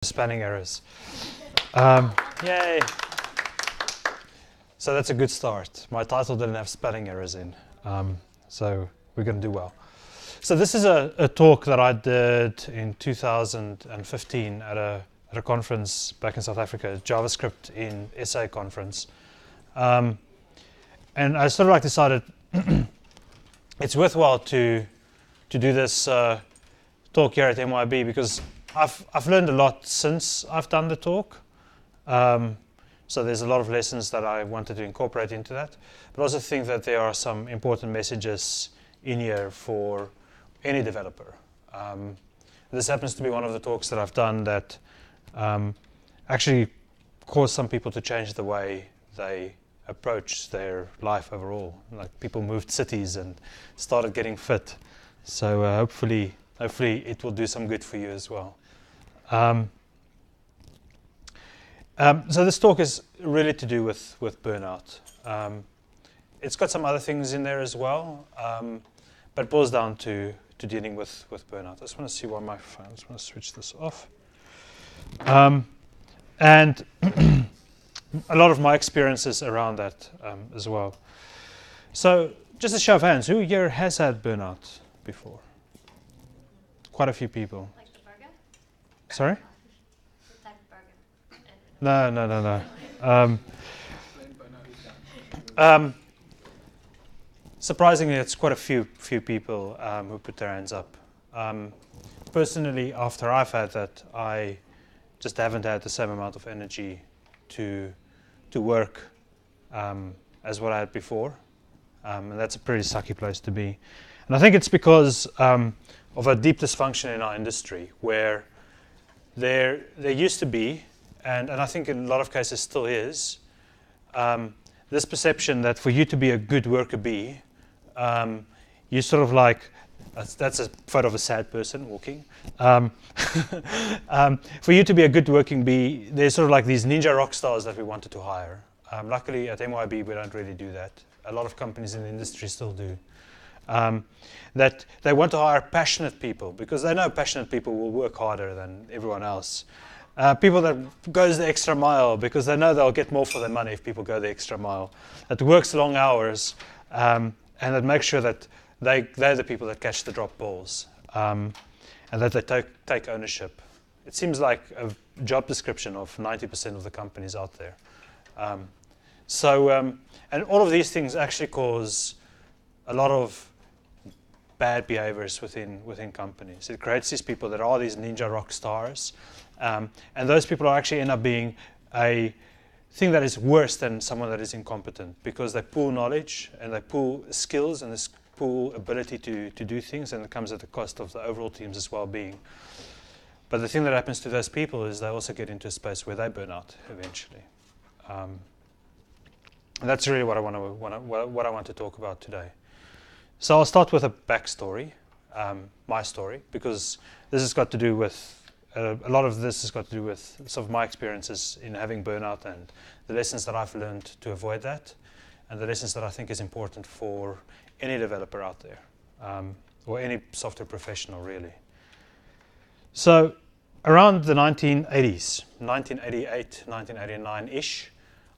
Spelling errors. Yay! So that's a good start. My title didn't have spelling errors in, so we're going to do well. So this is a talk that I did in 2015 at a conference back in South Africa, JavaScript in SA conference. And I sort of decided it's worthwhile to do this talk here at MYB because I've learned a lot since I've done the talk. So there's a lot of lessons that I wanted to incorporate into that. But I also think that there are some important messages in here for any developer. This happens to be one of the talks that I've done that actually caused some people to change the way they approach their life overall. Like people moved cities and started getting fit. So hopefully it will do some good for you as well. So this talk is really to do with burnout. It's got some other things in there as well, but it boils down to dealing with burnout. I just want to see why my phone. I just want to switch this off. And a lot of my experiences around that as well. So just a show of hands, who here has had burnout before? Quite a few people. Like the burger? Sorry? The type of burger. No. Surprisingly, it's quite a few people who put their hands up. Personally, after I've had that, I just haven't had the same amount of energy to work as what I had before, and that's a pretty sucky place to be. And I think it's because of a deep dysfunction in our industry, where there used to be, and I think in a lot of cases still is, this perception that for you to be a good worker bee, you sort of like, that's a photo of a sad person walking. For you to be a good working bee, there's sort of like these ninja rock stars that we wanted to hire. Luckily at MYB we don't really do that. A lot of companies in the industry still do. That they want to hire passionate people because they know passionate people will work harder than everyone else. People that goes the extra mile because they know they'll get more for their money if people go the extra mile. That works long hours and that makes sure that they're the people that catch the drop balls and that they take ownership. It seems like a job description of 90% of the companies out there. And all of these things actually cause a lot of bad behaviors within companies. It creates these people that are these ninja rock stars, and those people are actually end up being a thing that is worse than someone that is incompetent because they pool knowledge and they pool skills and they pool ability to do things, and it comes at the cost of the overall team's well-being. But the thing that happens to those people is they also get into a space where they burn out eventually. And that's really what I want to talk about today. So I'll start with a backstory, my story, because this has got to do with a lot of this has got to do with some of my experiences in having burnout and the lessons that I've learned to avoid that, and the lessons that I think is important for any developer out there, or any software professional really. So around the 1980s, 1988, 1989-ish,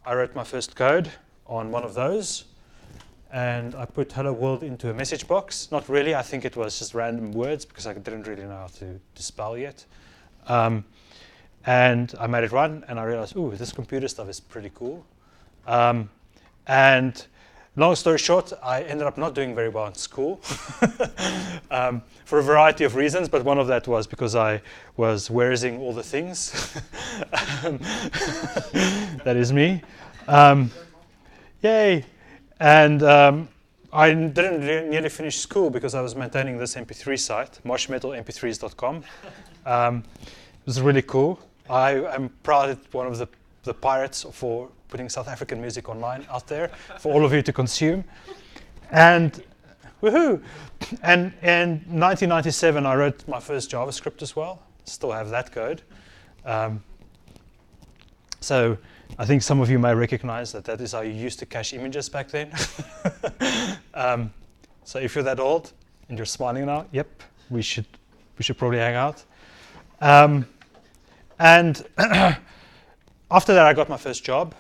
I wrote my first code on one of those. And I put hello world into a message box. Not really, I think it was just random words because I didn't really know how to spell yet. And I made it run and I realized, ooh, this computer stuff is pretty cool. And long story short, I ended up not doing very well in school for a variety of reasons, but one of that was because I was wearing all the things. That is me. Yay! And I didn't nearly finish school because I was maintaining this MP3 site, marshmetalmp3s.com. It was really cool. I am proud that one of the pirates for putting South African music online out there for all of you to consume. And woohoo! And in 1997, I wrote my first JavaScript as well. Still have that code. So I think some of you may recognize that is how you used to cache images back then. So if you're that old and you're smiling now, yep, we should probably hang out. And after that, I got my first job.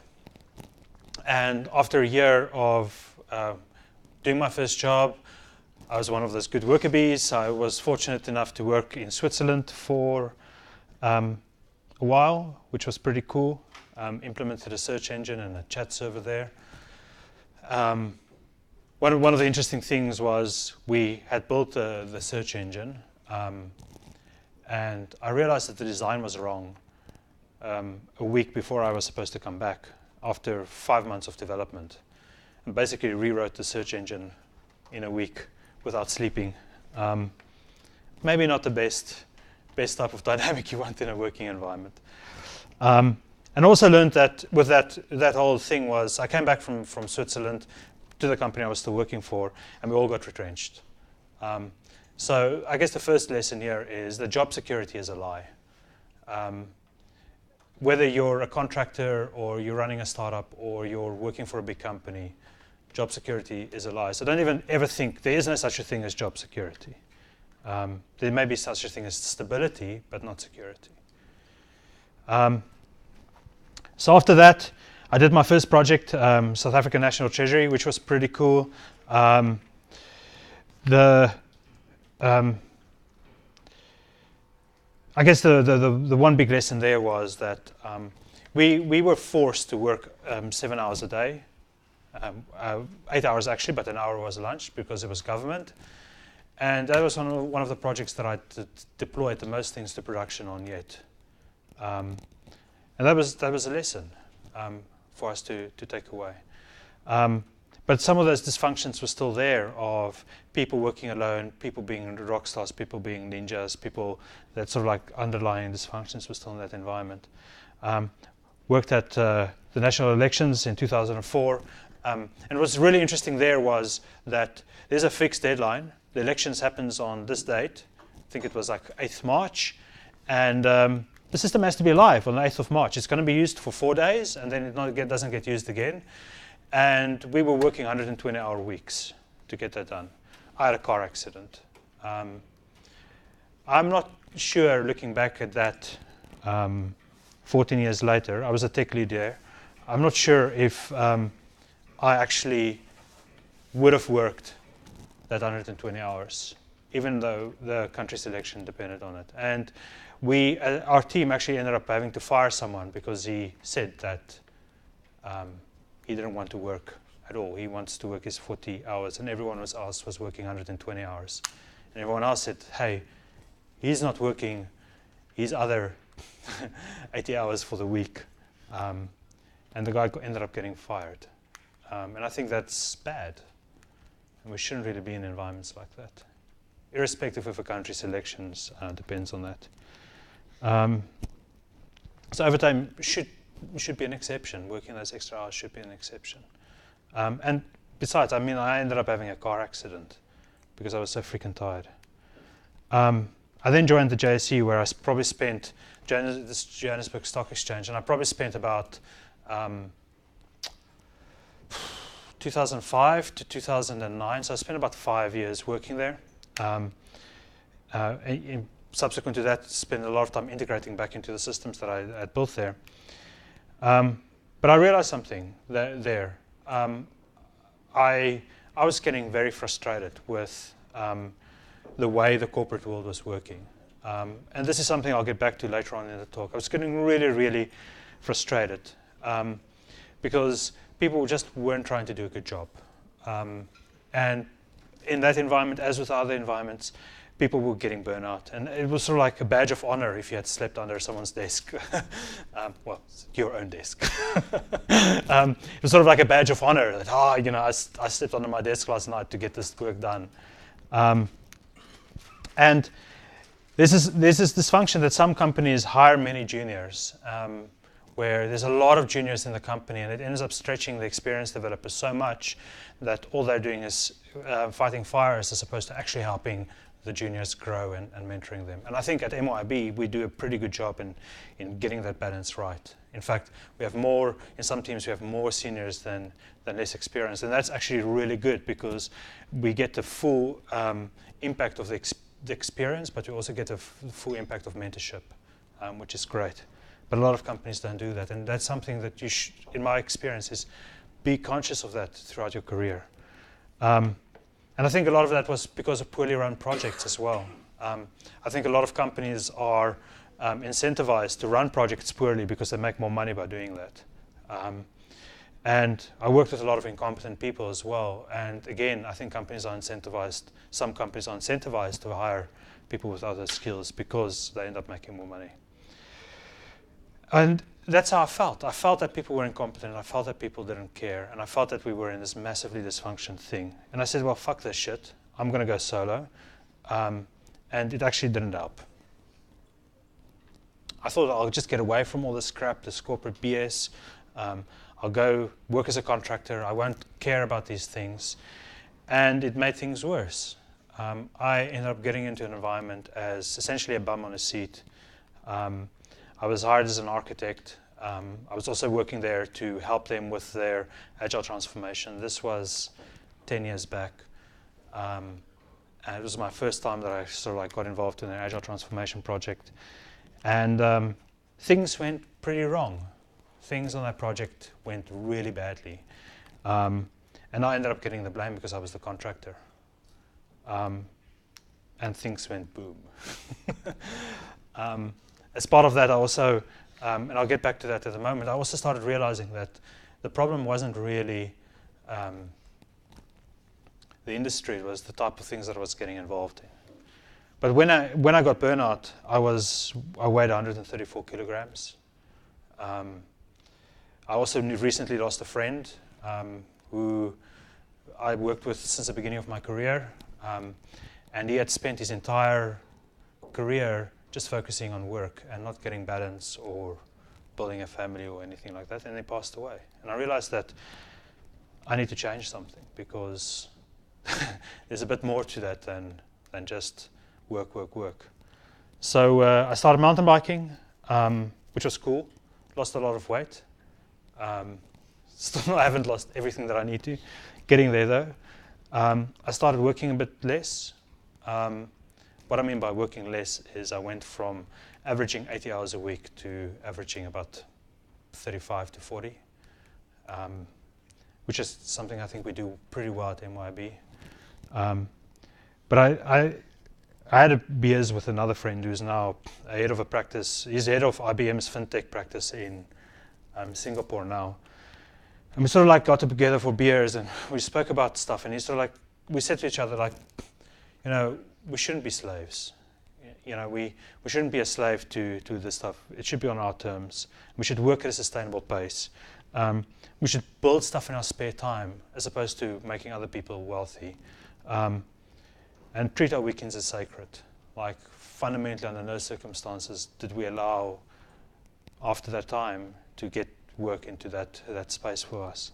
And after a year of doing my first job, I was one of those good worker bees. I was fortunate enough to work in Switzerland for a while, which was pretty cool. Implemented a search engine and a chat server there. One of the interesting things was we had built the search engine, and I realized that the design was wrong a week before I was supposed to come back after 5 months of development, and basically rewrote the search engine in a week without sleeping. Maybe not the best type of dynamic you want in a working environment. And also learned that with that whole thing was I came back from Switzerland to the company I was still working for, and we all got retrenched. So I guess the first lesson here is that job security is a lie. Whether you're a contractor or you're running a startup or you're working for a big company, job security is a lie. So don't even ever think there is no such a thing as job security. There may be such a thing as stability, but not security. So after that, I did my first project, South African National Treasury, which was pretty cool. I guess the one big lesson there was that we were forced to work 7 hours a day, 8 hours actually, but an hour was lunch because it was government. And that was one of the projects that I deployed the most things to production on yet. And that was a lesson for us to take away. But some of those dysfunctions were still there of people working alone, people being rock stars, people being ninjas, people that sort of like underlying dysfunctions were still in that environment. Worked at the national elections in 2004. And what's really interesting there was that there's a fixed deadline. The elections happens on this date. I think it was like 8th March. And the system has to be live on the 8th of March. It's going to be used for 4 days, and then it doesn't get used again. And we were working 120-hour weeks to get that done. I had a car accident. I'm not sure, looking back at that 14 years later, I was a tech lead there. I'm not sure if I actually would have worked that 120 hours, even though the country's election depended on it. And our team actually ended up having to fire someone because he said that he didn't want to work at all. He wants to work his 40 hours, and everyone else was working 120 hours. And everyone else said, hey, he's not working his other 80 hours for the week. And the guy ended up getting fired. And I think that's bad. And we shouldn't really be in environments like that. Irrespective of a country's elections, depends on that. So overtime should be an exception. Working those extra hours should be an exception. And besides, I ended up having a car accident because I was so freaking tired. I then joined the JSE, where I probably spent this Johannesburg Stock Exchange, and I probably spent about 2005 to 2009. So I spent about 5 years working there. Subsequent to that, spent a lot of time integrating back into the systems that I had built there. But I realized something there. I was getting very frustrated with the way the corporate world was working. And this is something I'll get back to later on in the talk. I was getting really, really frustrated because people just weren't trying to do a good job. And in that environment, as with other environments, people were getting burnout. And it was sort of like a badge of honor if you had slept under someone's desk. Well, your own desk. It was sort of like a badge of honor that, I slept under my desk last night to get this work done. And this is dysfunction that some companies hire many juniors, where there's a lot of juniors in the company, and it ends up stretching the experienced developers so much that all they're doing is fighting fires as opposed to actually helping the juniors grow and mentoring them. And I think at MYB we do a pretty good job in getting that balance right. In fact, we have more, in some teams we have more seniors than less experienced, and that's actually really good because we get the full impact of the experience, but we also get the full impact of mentorship which is great. But a lot of companies don't do that, and that's something that you should, in my experience, is be conscious of that throughout your career. And I think a lot of that was because of poorly run projects as well. I think a lot of companies are incentivized to run projects poorly because they make more money by doing that. And I worked with a lot of incompetent people as well. And again, I think some companies are incentivized to hire people with other skills because they end up making more money. And that's how I felt. I felt that people were incompetent. I felt that people didn't care. And I felt that we were in this massively dysfunctional thing. And I said, well, fuck this shit. I'm going to go solo. And it actually didn't help. I thought I'll just get away from all this crap, this corporate BS. I'll go work as a contractor. I won't care about these things. And it made things worse. I ended up getting into an environment as essentially a bum on a seat. I was hired as an architect. I was also working there to help them with their agile transformation. This was 10 years back. And it was my first time that I sort of got involved in an agile transformation project. And things went pretty wrong. Things on that project went really badly. And I ended up getting the blame because I was the contractor. And things went boom. As part of that, I also, and I'll get back to that at the moment, I also started realizing that the problem wasn't really the industry, it was the type of things that I was getting involved in. But when I got burnout, I weighed 134 kilograms. I also recently lost a friend who I worked with since the beginning of my career, and he had spent his entire career just focusing on work and not getting balance or building a family or anything like that, and he passed away. And I realized that I need to change something because there's a bit more to that than just work, work, work. So I started mountain biking, which was cool. Lost a lot of weight. Still, I haven't lost everything that I need to. Getting there though. I started working a bit less. What I mean by working less is I went from averaging 80 hours a week to averaging about 35 to 40, which is something I think we do pretty well at MYB. But I had a beers with another friend who's now a head of a practice. He's head of IBM's fintech practice in Singapore now. And we sort of got together for beers and we spoke about stuff. And he sort of we said to each other we shouldn't be slaves. We shouldn't be a slave to this stuff. It should be on our terms. We should work at a sustainable pace. We should build stuff in our spare time as opposed to making other people wealthy. And treat our weekends as sacred. Fundamentally, under no circumstances did we allow, after that time, to get work into that space for us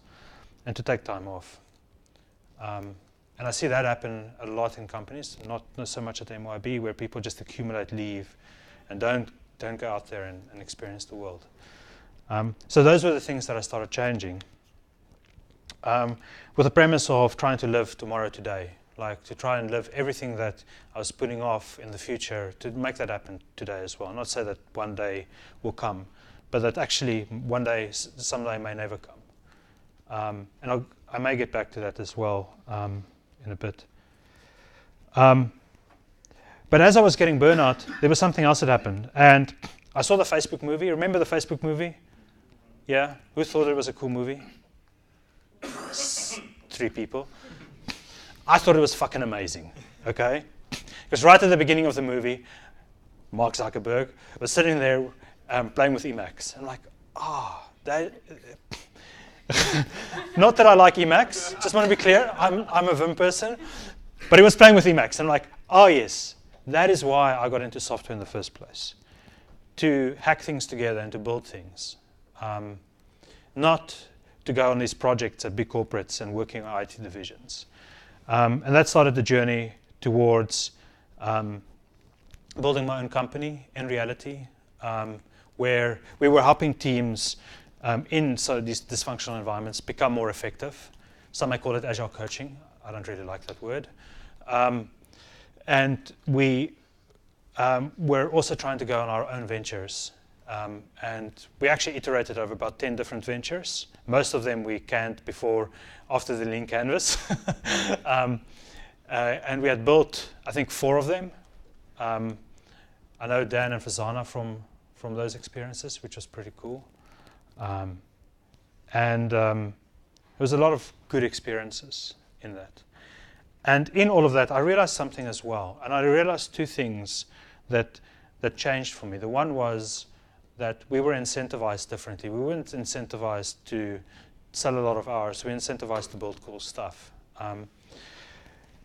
and to take time off. And I see that happen a lot in companies, not so much at MYB, where people just accumulate leave and don't go out there and experience the world. So those were the things that I started changing, with the premise of trying to live tomorrow today, to try and live everything that I was putting off in the future, to make that happen today as well. Not say that one day will come, but that actually one day, someday may never come. And I may get back to that as well in a bit. But as I was getting burnout, there was something else that happened. And I saw the Facebook movie. Remember the Facebook movie? Yeah? Who thought it was a cool movie? 3 people. I thought it was fucking amazing, okay? Because right at the beginning of the movie, Mark Zuckerberg was sitting there playing with Emacs. I'm like, that... Not that I like Emacs, just want to be clear, I'm a Vim person, but he was playing with Emacs. And I'm like, yes, that is why I got into software in the first place. To hack things together and to build things. Not to go on these projects at big corporates and working on IT divisions. And that started the journey towards building my own company in reality, where we were helping teams in these dysfunctional environments become more effective. Some may call it agile coaching. I don't really like that word. And we we're also trying to go on our own ventures. And we actually iterated over about 10 different ventures. Most of them we canned after the lean canvas. And we had built, I think, 4 of them. I know Dan and Fazana from those experiences, which was pretty cool. And there was a lot of good experiences in that. And in all of that, I realized something as well. And I realized 2 things that changed for me. The one was that we were incentivized differently. We weren't incentivized to sell a lot of hours. We were incentivized to build cool stuff.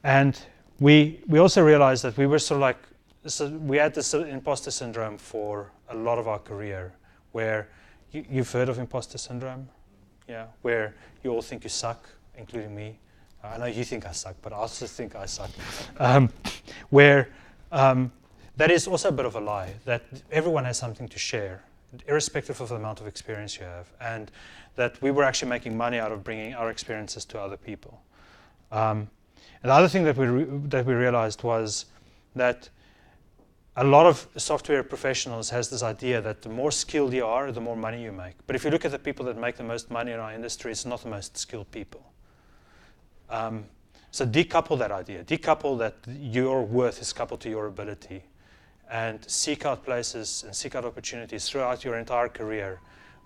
And we also realized that we were sort of like, we had this imposter syndrome for a lot of our career, where you've heard of imposter syndrome? Yeah, where you all think you suck, including me. I know you think I suck, but I also think I suck. Where that is also a bit of a lie, that everyone has something to share, irrespective of the amount of experience you have, and that we were actually making money out of bringing our experiences to other people. And the other thing that we realized was that a lot of software professionals has this idea that the more skilled you are, the more money you make. But if you look at the people that make the most money in our industry, it's not the most skilled people. So decouple that idea. Decouple that your worth is coupled to your ability, and seek out places and seek out opportunities throughout your entire career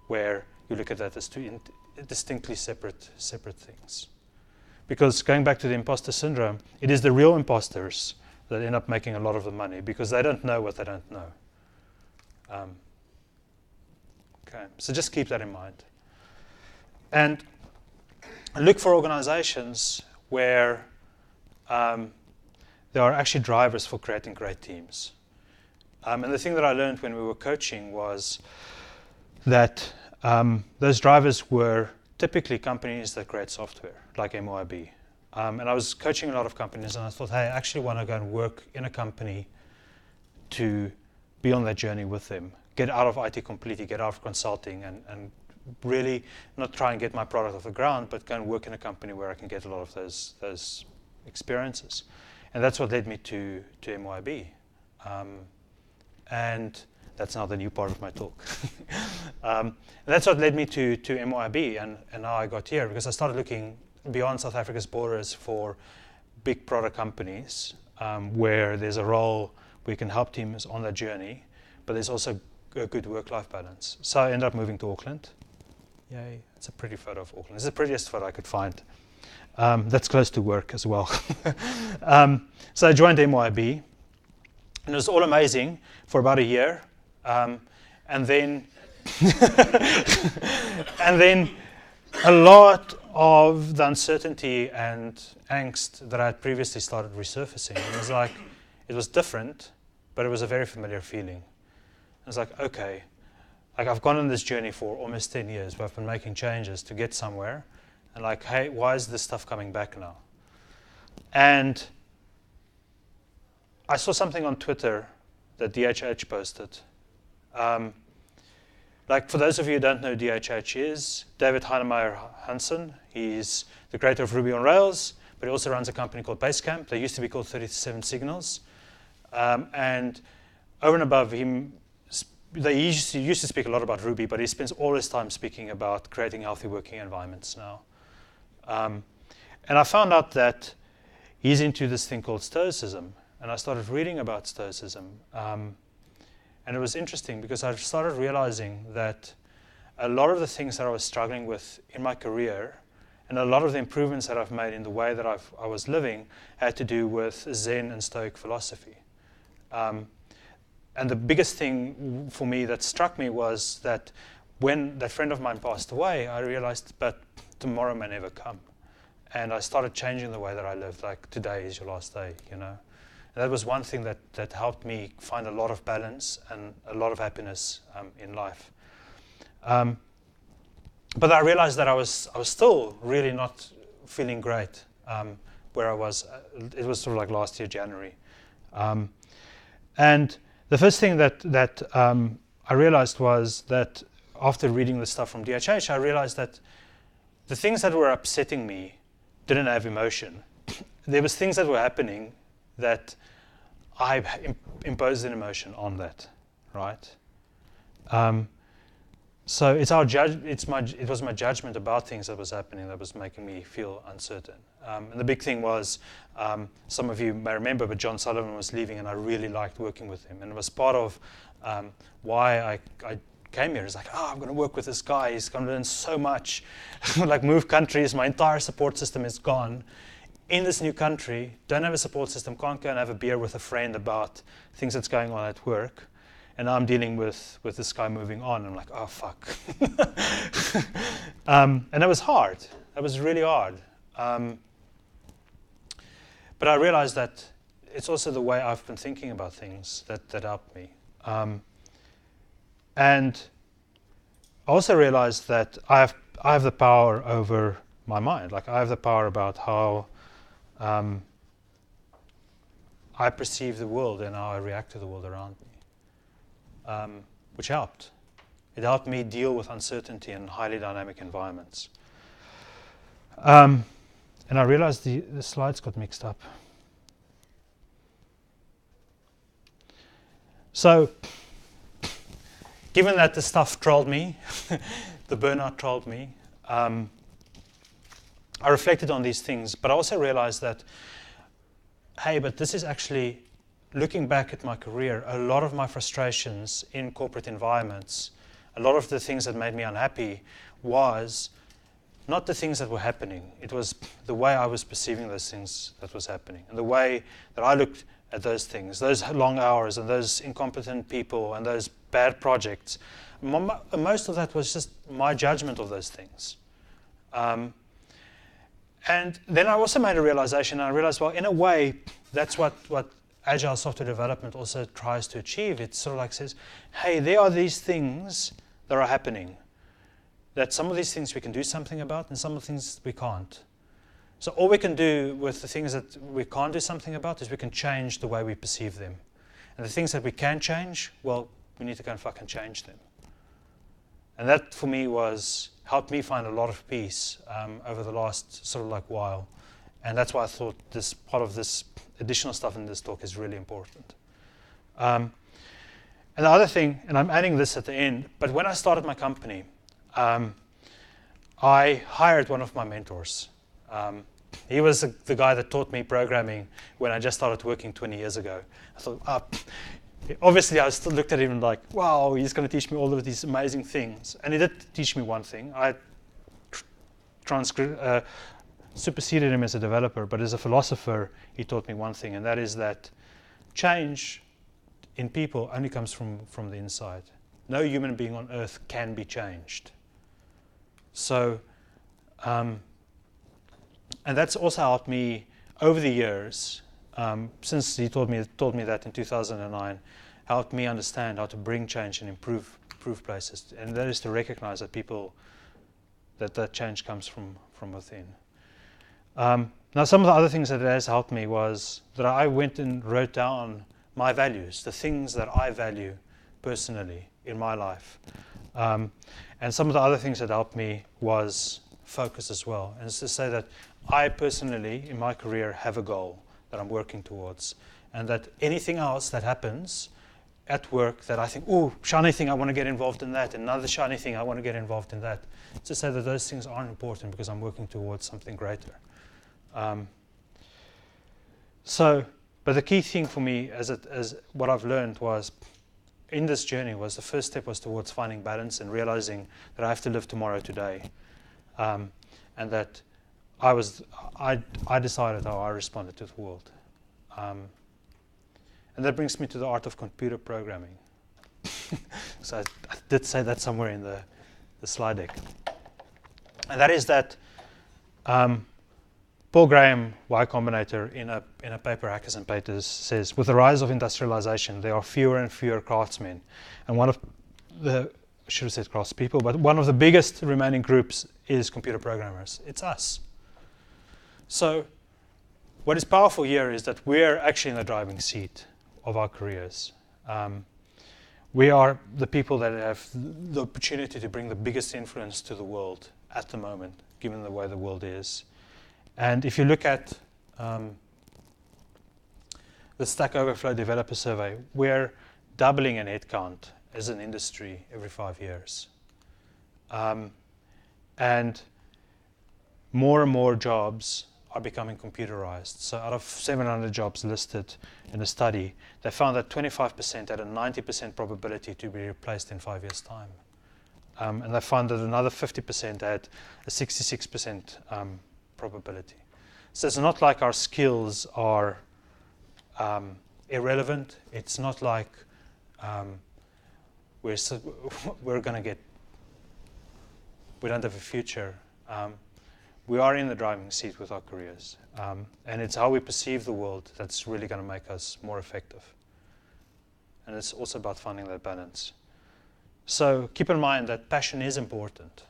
where you look at that as 2 distinctly separate things. Because going back to the imposter syndrome, it is the real imposters that end up making a lot of the money because they don't know what they don't know. Okay, so just keep that in mind. And look for organizations where there are actually drivers for creating great teams. And the thing that I learned when we were coaching was that those drivers were typically companies that create software, like MYB. And I was coaching a lot of companies, and I thought, hey, I actually want to go and work in a company to be on that journey with them, get out of IT completely, get out of consulting, and really not try and get my product off the ground, but go and work in a company where I can get a lot of those experiences. And that's what led me to MYB. And that's now the new part of my talk. And that's what led me to MYB, and now I got here because I started looking beyond South Africa's borders for big product companies where there's a role where you can help teams on that journey, but there's also a good work-life balance. So I ended up moving to Auckland. Yay, it's a pretty photo of Auckland. It's the prettiest photo I could find. That's close to work as well. So I joined MYB, and it was all amazing for about a year. And then a lot of the uncertainty and angst that I had previously started resurfacing. It was different, but it was a very familiar feeling. I was like, okay, I've gone on this journey for almost 10 years where I've been making changes to get somewhere. And hey, why is this stuff coming back now? And I saw something on Twitter that DHH posted. For those of you who don't know who DHH is, David Heinemeier Hansen, he's the creator of Ruby on Rails, but he also runs a company called Basecamp. They used to be called 37 Signals. And over and above him, they used to speak a lot about Ruby, but he spends all his time speaking about creating healthy working environments now. And I found out that he's into this thing called Stoicism, and I started reading about Stoicism. And it was interesting because I started realizing that a lot of the things that I was struggling with in my career and a lot of the improvements that I've made in the way that I was living had to do with Zen and Stoic philosophy. And the biggest thing for me that struck me was that when that friend of mine passed away, I realized, but tomorrow may never come. And I started changing the way that I lived, like today is your last day, you know. And that was one thing that helped me find a lot of balance and a lot of happiness in life. But I realized that I was still really not feeling great where I was. It was sort of like last year, January. And the first thing that I realized was that after reading the stuff from DHH, I realized that the things that were upsetting me didn't have emotion. There was things that were happening that I imposed an emotion on that, right? So it was my judgment about things that was happening that was making me feel uncertain. And the big thing was, some of you may remember, but John Sullivan was leaving, and I really liked working with him. And it was part of why I came here. It's like, I'm going to work with this guy. He's going to learn so much. Like, move countries, my entire support system is gone. In this new country, don't have a support system, can't go and have a beer with a friend about things that's going on at work. And now I'm dealing with this guy moving on. I'm like, oh, fuck. And that was hard. That was really hard. But I realized that it's also the way I've been thinking about things that helped me. And I also realized that I have the power over my mind. Like, I have the power about how I perceive the world and how I react to the world around me. Which helped. It helped me deal with uncertainty in highly dynamic environments. And I realized the slides got mixed up. So, given that the stuff trolled me, the burnout trolled me, I reflected on these things, but I also realized that, hey, but this is actually, looking back at my career, a lot of my frustrations in corporate environments, a lot of the things that made me unhappy was not the things that were happening. It was the way I was perceiving those things that was happening, and the way that I looked at those things, those long hours and those incompetent people and those bad projects. Most of that was just my judgment of those things. And then I also made a realization, and I realized, well, in a way, that's what Agile software development also tries to achieve. It sort of like says, hey, there are these things that are happening, that some of these things we can do something about and some of the things we can't. So all we can do with the things that we can't do something about is we can change the way we perceive them. And the things that we can change, well, we need to go and fucking change them. And that, for me, helped me find a lot of peace over the last sort of like while. And that's why I thought this part of this additional stuff in this talk is really important. And the other thing, and I'm adding this at the end, but when I started my company, I hired one of my mentors. He was the guy that taught me programming when I just started working 20 years ago. I thought, obviously I still looked at him like, wow, he's going to teach me all of these amazing things. And he did teach me one thing. I superseded him as a developer, but as a philosopher, he taught me one thing, and that is that change in people only comes from the inside. No human being on earth can be changed. So, and that's also helped me over the years, since he told me that in 2009, helped me understand how to bring change and improve places, and that is to recognize that that change comes from within. Now, some of the other things that it has helped me was that I went and wrote down my values, the things that I value personally in my life. And some of the other things that helped me was focus as well. And it's to say that I personally, in my career, have a goal that I'm working towards. And that anything else that happens at work that I think, oh, shiny thing, I want to get involved in that. Another shiny thing, I want to get involved in that. It's to say that those things aren't important because I'm working towards something greater. But the key thing for me as what I've learned was, in this journey, was the first step was towards finding balance and realizing that I have to live tomorrow today. And that I decided how I responded to the world. And that brings me to the art of computer programming. So I did say that somewhere in the slide deck. And that is that Paul Graham, Y Combinator, in a paper, Hackers and Paters, says, with the rise of industrialization, there are fewer and fewer craftsmen. And one of the, I should have said craftspeople, but one of the biggest remaining groups is computer programmers. It's us. So what is powerful here is that we're actually in the driving seat of our careers. We are the people that have the opportunity to bring the biggest influence to the world at the moment, given the way the world is. And if you look at the Stack Overflow Developer Survey, we're doubling in headcount as an industry every 5 years. And more jobs are becoming computerized. So out of 700 jobs listed in the study, they found that 25% had a 90% probability to be replaced in 5 years' time. And they found that another 50% had a 66% probability. So it's not like our skills are irrelevant. It's not like we don't have a future. We are in the driving seat with our careers. And it's how we perceive the world that's really going to make us more effective. And it's also about finding that balance. So keep in mind that passion is important.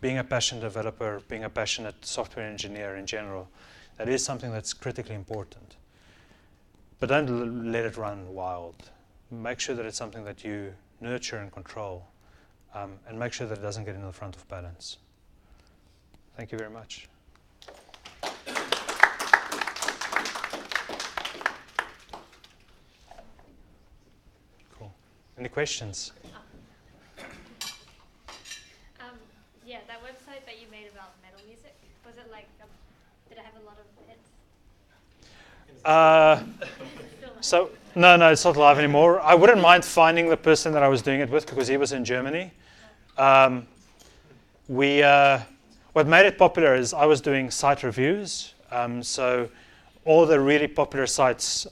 Being a passionate developer, being a passionate software engineer in general, that is something that's critically important. But don't let it run wild. Make sure that it's something that you nurture and control, and make sure that it doesn't get in the front of balance. Thank you very much. Cool. Any questions? Yeah, that website that you made about metal music, was it like, did it have a lot of hits? So no, it's not live anymore. I wouldn't mind finding the person that I was doing it with because he was in Germany. What made it popular is I was doing site reviews. So all the really popular sites,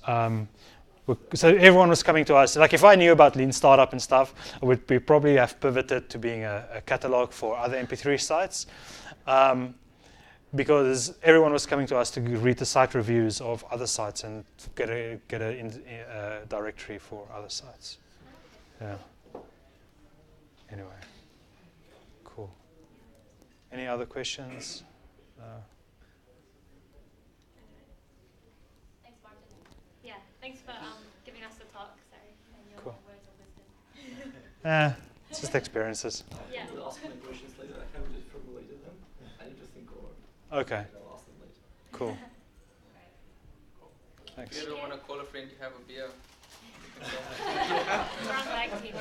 so everyone was coming to us. Like if I knew about Lean Startup and stuff, we probably have pivoted to being a catalog for other MP3 sites. Because everyone was coming to us to read the site reviews of other sites and get a directory for other sites. Yeah. Anyway, cool. Any other questions? Thanks, Martin. Yeah, thanks for giving us the talk. Sorry, and your Cool. words of wisdom. It's just experiences. Yeah. I will ask my questions later. I haven't just formulated them. I need to think over. Okay. I'll ask them later. Cool. Thanks. If you don't want to call a friend to have a beer, you can We're on tag team.